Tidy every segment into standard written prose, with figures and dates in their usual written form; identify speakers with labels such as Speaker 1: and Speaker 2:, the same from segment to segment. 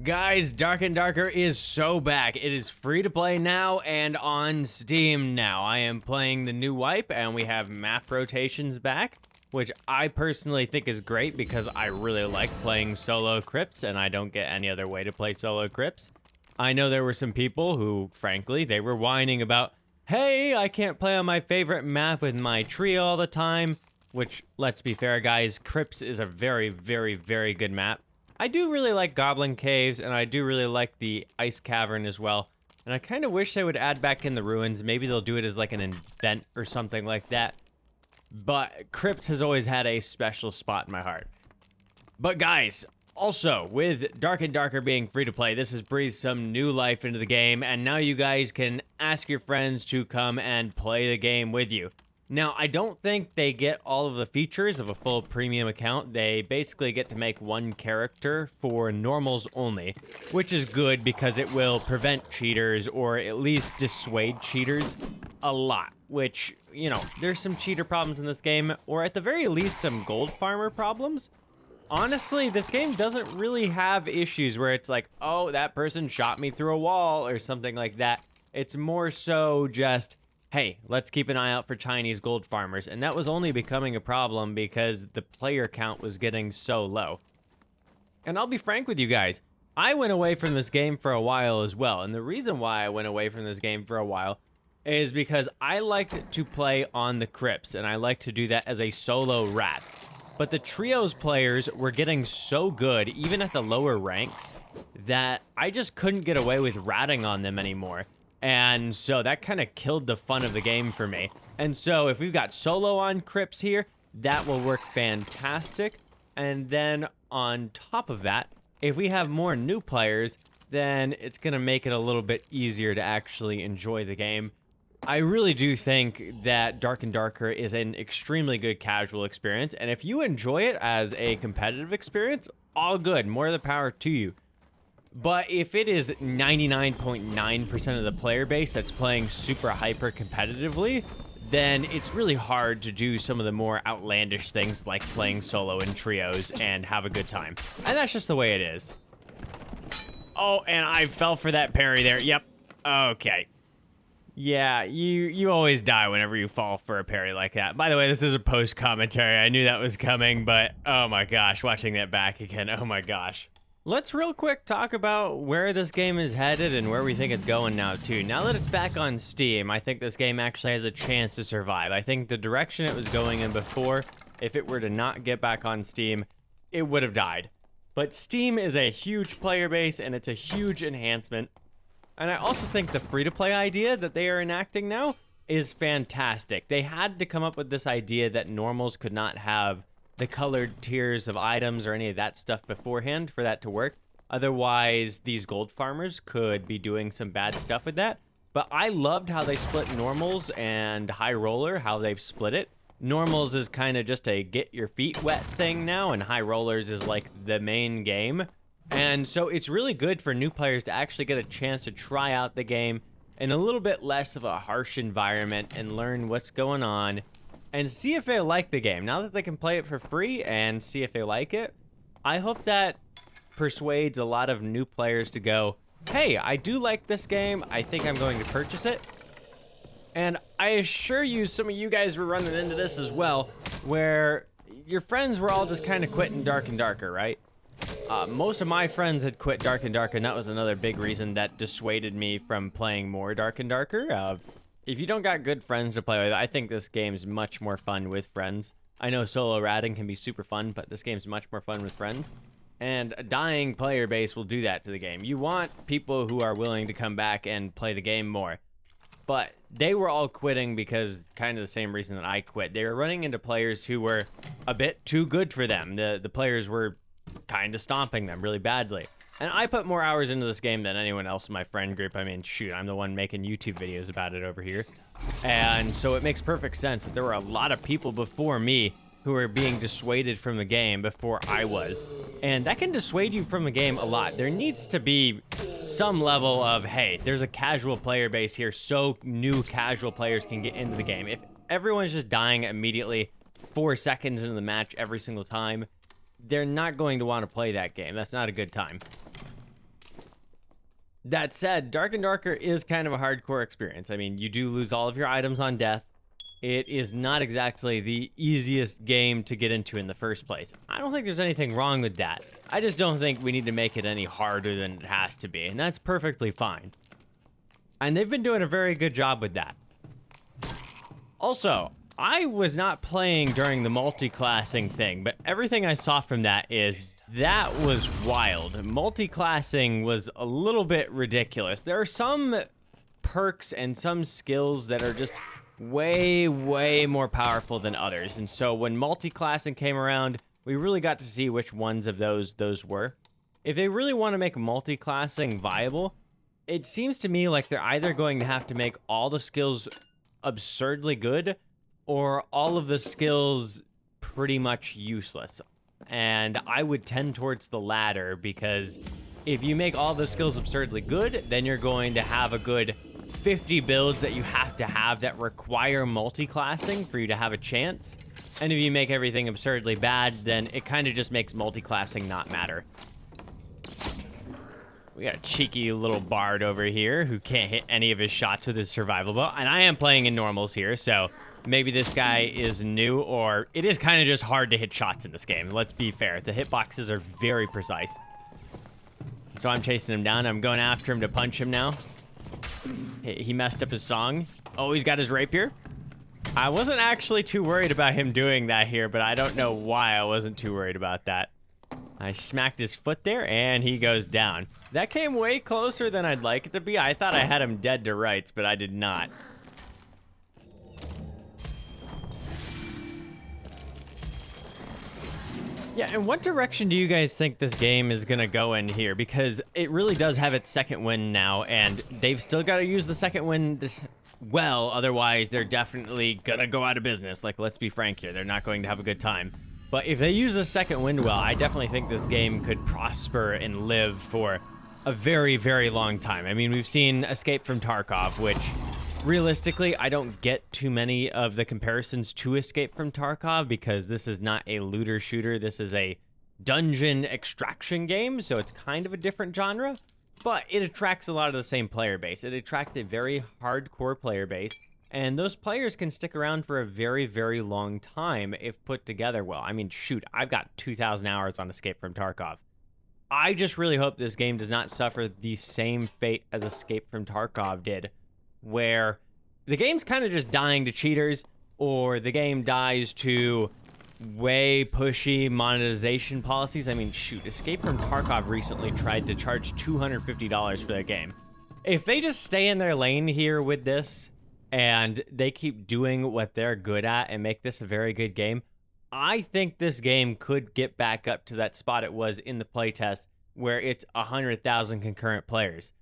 Speaker 1: Guys, Dark and Darker is so back. It is free to play now and on Steam now. I am playing the new wipe and we have map rotations back, which I personally think is great because I really like playing solo crypts and I don't get any other way to play solo crypts. I know there were some people who, frankly, they were whining about, hey, I can't play on my favorite map with my trio all the time, which, let's be fair, guys, Crypts is a very, very, very good map. I do really like Goblin Caves, and I do really like the Ice Cavern as well. And I kind of wish they would add back in the Ruins. Maybe they'll do it as like an event or something like that. But Crypt has always had a special spot in my heart. But guys, also, with Dark and Darker being free to play, this has breathed some new life into the game, and now you guys can ask your friends to come and play the game with you. Now, I don't think they get all of the features of a full premium account. They basically get to make one character for normals only, which is good because it will prevent cheaters or at least dissuade cheaters a lot, which, you know, there's some cheater problems in this game, or at the very least some gold farmer problems. Honestly, this game doesn't really have issues where it's like, oh, that person shot me through a wall or something like that. It's more so just, hey, let's keep an eye out for Chinese gold farmers. And that was only becoming a problem because the player count was getting so low. And I'll be frank with you guys, I went away from this game for a while as well. And the reason why I went away from this game for a while is because I liked to play on the crypts, and I like to do that as a solo rat. But the trios players were getting so good, even at the lower ranks, that I just couldn't get away with ratting on them anymore. And so that kind of killed the fun of the game for me. And so if we've got solo on crypts here, that will work fantastic. And then on top of that, if we have more new players, then it's going to make it a little bit easier to actually enjoy the game. I really do think that Dark and Darker is an extremely good casual experience. And if you enjoy it as a competitive experience, all good, more the power to you. But if it is 99.9% of the player base that's playing super hyper competitively, then it's really hard to do some of the more outlandish things like playing solo in trios and have a good time. And that's just the way it is. Oh, and I fell for that parry there. Yep. Okay. Yeah, you always die whenever you fall for a parry like that. By the way, this is a post commentary. I knew that was coming, but oh my gosh, watching that back again, oh my gosh. Let's real quick talk about where this game is headed and where we think it's going now, too. Now that it's back on Steam, I think this game actually has a chance to survive. I think the direction it was going in before, if it were to not get back on Steam, it would have died. But Steam is a huge player base, and it's a huge enhancement. And I also think the free-to-play idea that they are enacting now is fantastic. They had to come up with this idea that normals could not have the colored tiers of items or any of that stuff beforehand for that to work. Otherwise, these gold farmers could be doing some bad stuff with that. But I loved how they split normals and high roller, how they've split it. Normals is kind of just a get your feet wet thing now, and high rollers is like the main game. And so it's really good for new players to actually get a chance to try out the game in a little bit less of a harsh environment and learn what's going on and see if they like the game. Now that they can play it for free and see if they like it, I hope that persuades a lot of new players to go, hey, I do like this game. I think I'm going to purchase it. And I assure you, some of you guys were running into this as well, where your friends were all just kind of quitting Dark and Darker, right? Most of my friends had quit Dark and Darker, and that was another big reason that dissuaded me from playing more Dark and Darker. If you don't got good friends to play with, I think this game's much more fun with friends. I know solo ratting can be super fun, but this game's much more fun with friends. And a dying player base will do that to the game. You want people who are willing to come back and play the game more. But they were all quitting because kind of the same reason that I quit. They were running into players who were a bit too good for them. The players were kind of stomping them really badly. And I put more hours into this game than anyone else in my friend group. I mean, shoot, I'm the one making YouTube videos about it over here. And so it makes perfect sense that there were a lot of people before me who were being dissuaded from the game before I was. And that can dissuade you from the game a lot. There needs to be some level of, hey, there's a casual player base here so new casual players can get into the game. If everyone's just dying immediately 4 seconds into the match every single time, they're not going to want to play that game. That's not a good time. That said, Dark and Darker is kind of a hardcore experience. I mean, you do lose all of your items on death. It is not exactly the easiest game to get into in the first place. I don't think there's anything wrong with that. I just don't think we need to make it any harder than it has to be, and that's perfectly fine. And they've been doing a very good job with that. Also, I was not playing during the multi-classing thing, but everything I saw from that was wild. Multi-classing was a little bit ridiculous. There are some perks and some skills that are just way more powerful than others. And so when multi-classing came around, we really got to see which ones of those were. If they really want to make multi-classing viable, it seems to me like they're either going to have to make all the skills absurdly good or all of the skills pretty much useless. And I would tend towards the latter, because if you make all the skills absurdly good, then you're going to have a good 50 builds that you have to have that require multi-classing for you to have a chance. And if you make everything absurdly bad, then it kind of just makes multi-classing not matter. We got a cheeky little bard over here who can't hit any of his shots with his survival bow. And I am playing in normals here, so maybe this guy is new, or it is kind of just hard to hit shots in this game. Let's be fair. The hitboxes are very precise. So I'm chasing him down. I'm going after him to punch him now. He messed up his song. Oh, he's got his rapier. I wasn't actually too worried about him doing that here, but I don't know why I wasn't too worried about that. I smacked his foot there, and he goes down. That came way closer than I'd like it to be. I thought I had him dead to rights, but I did not. Yeah, and what direction do you guys think this game is going to go in here? Because it really does have its second wind now, and they've still got to use the second wind well, otherwise they're definitely going to go out of business. Like, let's be frank here, they're not going to have a good time. But if they use the second wind well, I definitely think this game could prosper and live for a very long time. I mean, we've seen Escape from Tarkov, which realistically, I don't get too many of the comparisons to Escape from Tarkov, because this is not a looter shooter. This is a dungeon extraction game, so it's kind of a different genre, but it attracts a lot of the same player base. It attracts a very hardcore player base, and those players can stick around for a very long time if put together well. I mean, shoot, I've got 2,000 hours on Escape from Tarkov. I just really hope this game does not suffer the same fate as Escape from Tarkov did, where the game's kind of just dying to cheaters, or the game dies to way pushy monetization policies. I mean, shoot, Escape from Tarkov recently tried to charge $250 for their game. If they just stay in their lane here with this, and they keep doing what they're good at and make this a very good game, I think this game could get back up to that spot it was in the playtest, where it's 100,000 concurrent players.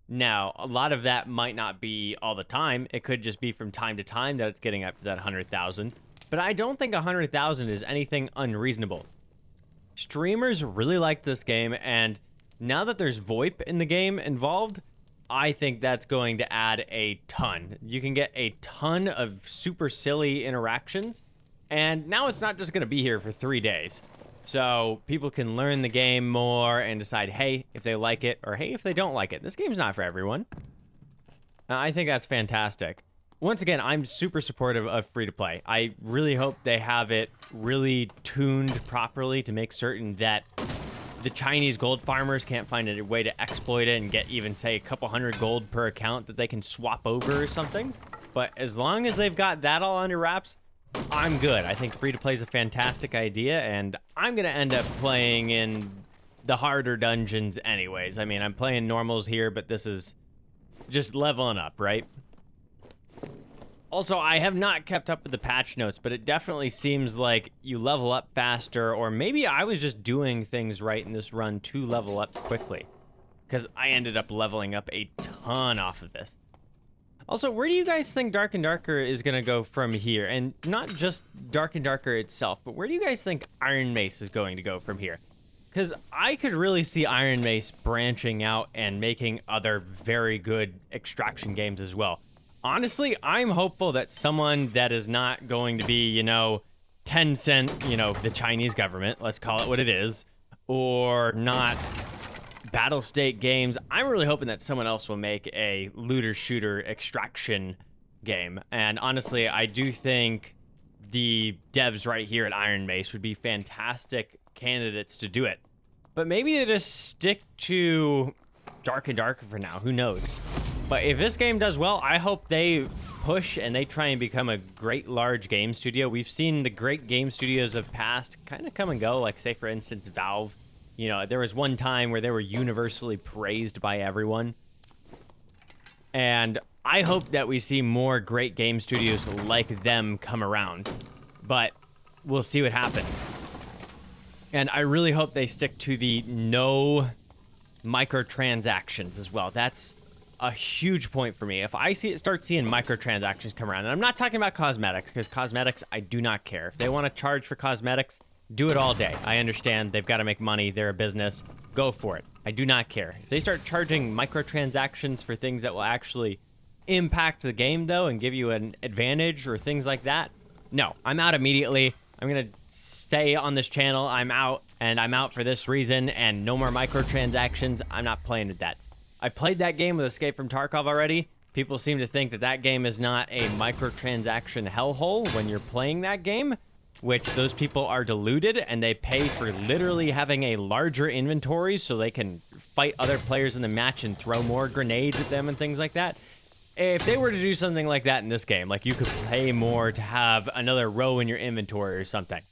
Speaker 1: Now, a lot of that might not be all the time. It could just be from time to time that it's getting up to that 100,000. But I don't think 100,000 is anything unreasonable. Streamers really like this game, and now that there's VoIP in the game involved, I think that's going to add a ton. You can get a ton of super silly interactions, and now it's not just going to be here for 3 days. So people can learn the game more and decide, hey, if they like it, or hey, if they don't like it. This game's not for everyone. I think that's fantastic. Once again, I'm super supportive of free-to-play. I really hope they have it really tuned properly to make certain that the Chinese gold farmers can't find a way to exploit it and get even, say, a couple hundred gold per account that they can swap over or something. But as long as they've got that all under wraps, I'm good. I think free-to-play is a fantastic idea, and I'm going to end up playing in the harder dungeons anyways. I mean, I'm playing normals here, but this is just leveling up, right? Also, I have not kept up with the patch notes, but it definitely seems like you level up faster, or maybe I was just doing things right in this run to level up quickly, because I ended up leveling up a ton off of this. Also, where do you guys think Dark and Darker is going to go from here? And not just Dark and Darker itself, but where do you guys think Iron Mace is going to go from here? Because I could really see Iron Mace branching out and making other very good extraction games as well. Honestly, I'm hopeful that someone that is not going to be, Tencent, the Chinese government, let's call it what it is, or not battle state games. I'm really hoping that someone else will make a looter shooter extraction game. And honestly, I do think the devs right here at Iron Mace would be fantastic candidates to do it. But maybe they just stick to Dark and Darker for now. Who knows? But if this game does well, I hope they push and they try and become a great large game studio. We've seen the great game studios of past kind of come and go. Like, say, for instance, Valve. You know, there was one time where they were universally praised by everyone. And I hope that we see more great game studios like them come around. But we'll see what happens. And I really hope they stick to the no microtransactions as well. That's a huge point for me. If I start seeing microtransactions come around, and I'm not talking about cosmetics, because cosmetics, I do not care. If they want to charge for cosmetics, do it all day. I understand they've got to make money. They're a business. Go for it. I do not care. If they start charging microtransactions for things that will actually impact the game, though, and give you an advantage or things like that, no, I'm out immediately. I'm going to stay on this channel. I'm out, and I'm out for this reason, and no more microtransactions. I'm not playing with that. I played that game with Escape from Tarkov already. People seem to think that that game is not a microtransaction hellhole when you're playing that game, which those people are deluded, and they pay for literally having a larger inventory so they can fight other players in the match and throw more grenades at them and things like that. If they were to do something like that in this game, like you could pay more to have another row in your inventory or something.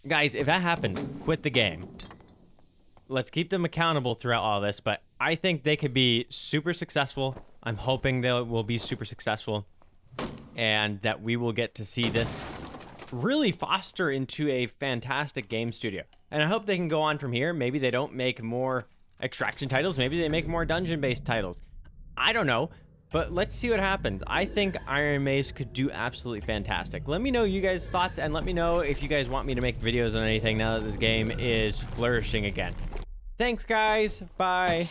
Speaker 1: Guys, if that happens, quit the game. Let's keep them accountable throughout all this, but I think they could be super successful. I'm hoping they will be super successful and that we will get to see this really foster into a fantastic game studio. And I hope they can go on from here. Maybe they don't make more extraction titles. Maybe they make more dungeon-based titles. I don't know, but let's see what happens. I think Iron Mace could do absolutely fantastic. Let me know you guys' thoughts, and let me know if you guys want me to make videos on anything now that this game is flourishing again. Thanks, guys. Bye.